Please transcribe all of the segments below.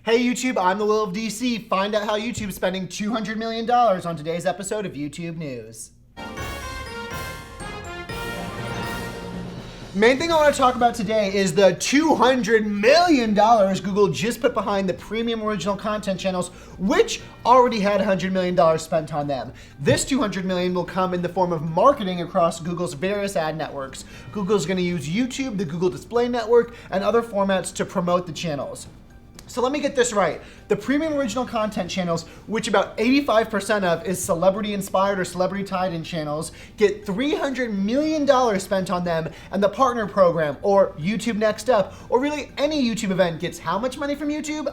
Hey YouTube, I'm the Will of DC. Find out how YouTube's spending $200 million on today's episode of YouTube News. Main thing I want to talk about today is the $200 million Google just put behind the premium original content channels, which already had $100 million spent on them. This $200 million will come in the form of marketing across Google's various ad networks. Google's going to use YouTube, the Google Display Network, and other formats to promote the channels. So let me get this right. The premium original content channels, which about 85% of is celebrity-inspired or celebrity-tied-in channels, get $300 million spent on them, and the partner program, or YouTube Next Up, or really any YouTube event gets how much money from YouTube?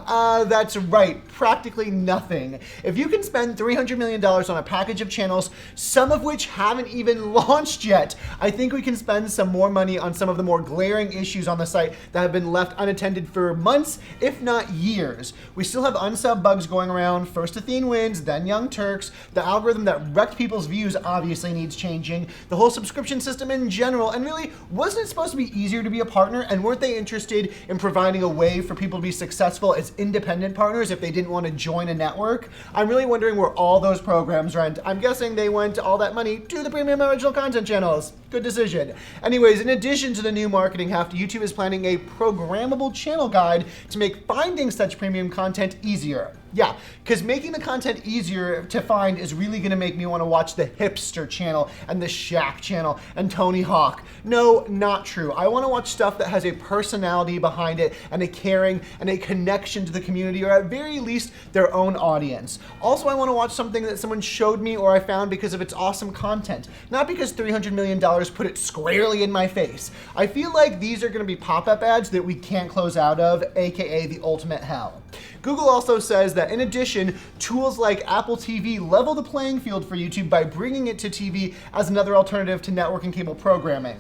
That's right, practically nothing. If you can spend $300 million on a package of channels, some of which haven't even launched yet, I think we can spend some more money on some of the more glaring issues on the site that have been left unattended for months, if not years. We still have unsub bugs going around. First Athene wins, then Young Turks. The algorithm that wrecked people's views obviously needs changing. The whole subscription system in general, and really, wasn't it supposed to be easier to be a partner? And weren't they interested in providing a way for people to be successful as independent partners if they didn't want to join a network? I'm really wondering where all those programs went. I'm guessing they went all that money to the premium original content channels. Good decision. Anyways, in addition to the new marketing heft, YouTube is planning a programmable channel guide to make finding such premium content easier. Yeah, because making the content easier to find is really going to make me want to watch the Hipster channel and the Shaq channel and Tony Hawk. No, not true. I want to watch stuff that has a personality behind it and a caring and a connection to the community, or at very least their own audience. Also, I want to watch something that someone showed me or I found because of its awesome content, not because $300 million put it squarely in my face. I feel like these are going to be pop-up ads that we can't close out of, aka the ultimate hell. Google also says that in addition, tools like Apple TV level the playing field for YouTube by bringing it to TV as another alternative to network and cable programming.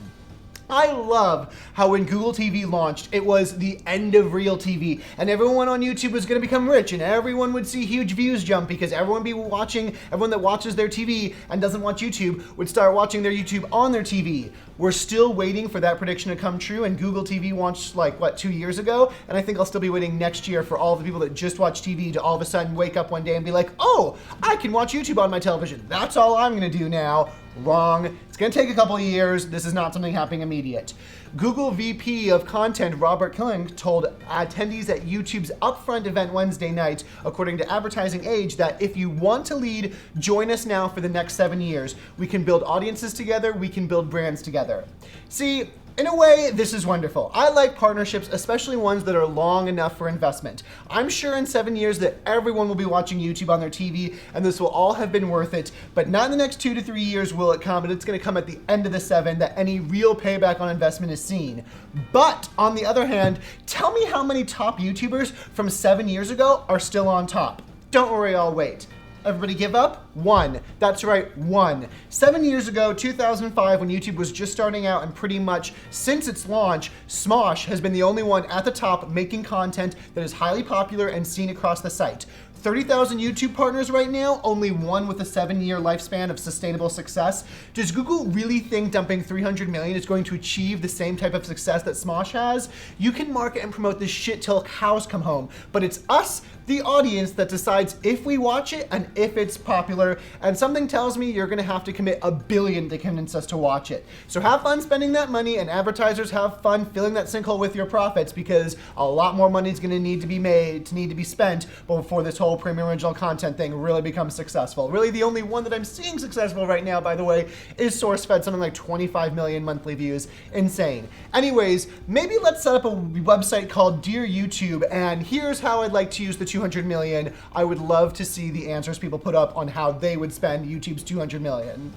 I love how when Google TV launched, it was the end of real TV, and everyone on YouTube was going to become rich, and everyone would see huge views jump because everyone that watches their TV and doesn't watch YouTube would start watching their YouTube on their TV. We're still waiting for that prediction to come true, and Google TV launched 2 years ago, and I think I'll still be waiting next year for all the people that just watch TV to all of a sudden wake up one day and be like, oh, I can watch YouTube on my television. That's all I'm going to do now. Wrong. It's going to take a couple of years. This is not something happening immediate. Google VP of Content Robert Killing told attendees at YouTube's Upfront event Wednesday night, according to Advertising Age, that if you want to lead, join us now for the next 7 years. We can build audiences together. We can build brands together. See, in a way, this is wonderful. I like partnerships, especially ones that are long enough for investment. I'm sure in 7 years that everyone will be watching YouTube on their TV, and this will all have been worth it, but not in the next 2 to 3 years will it come, and it's going to come at the end of the 7 that any real payback on investment is seen. But on the other hand, tell me how many top YouTubers from 7 years ago are still on top. Don't worry, I'll wait. Everybody give up? 1. That's right, 1. 7 years ago, 2005, when YouTube was just starting out, and pretty much since its launch, Smosh has been the only one at the top making content that is highly popular and seen across the site. 30,000 YouTube partners right now, only one with a 7-year lifespan of sustainable success. Does Google really think dumping $300 million is going to achieve the same type of success that Smosh has? You can market and promote this shit till cows come home, but it's us, the audience, that decides if we watch it and if it's popular, and something tells me you're gonna have to commit $1 billion to convince us to watch it. So have fun spending that money, and advertisers have fun filling that sinkhole with your profits, because a lot more money is gonna need to be spent before this whole premium original content thing really becomes successful. Really, the only one that I'm seeing successful right now, by the way, is SourceFed, something like 25 million monthly views. Insane. Anyways, maybe let's set up a website called Dear YouTube, and here's how I'd like to use the $200 million. I would love to see the answers people put up on how they would spend YouTube's $200 million.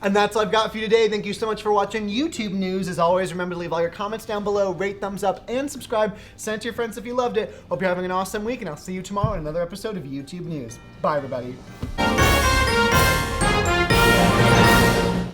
And that's all I've got for you today. Thank you so much for watching YouTube News. As always, remember to leave all your comments down below, rate, thumbs up, and subscribe. Send it to your friends if you loved it. Hope you're having an awesome week, and I'll see you tomorrow in another episode of YouTube News. Bye, everybody.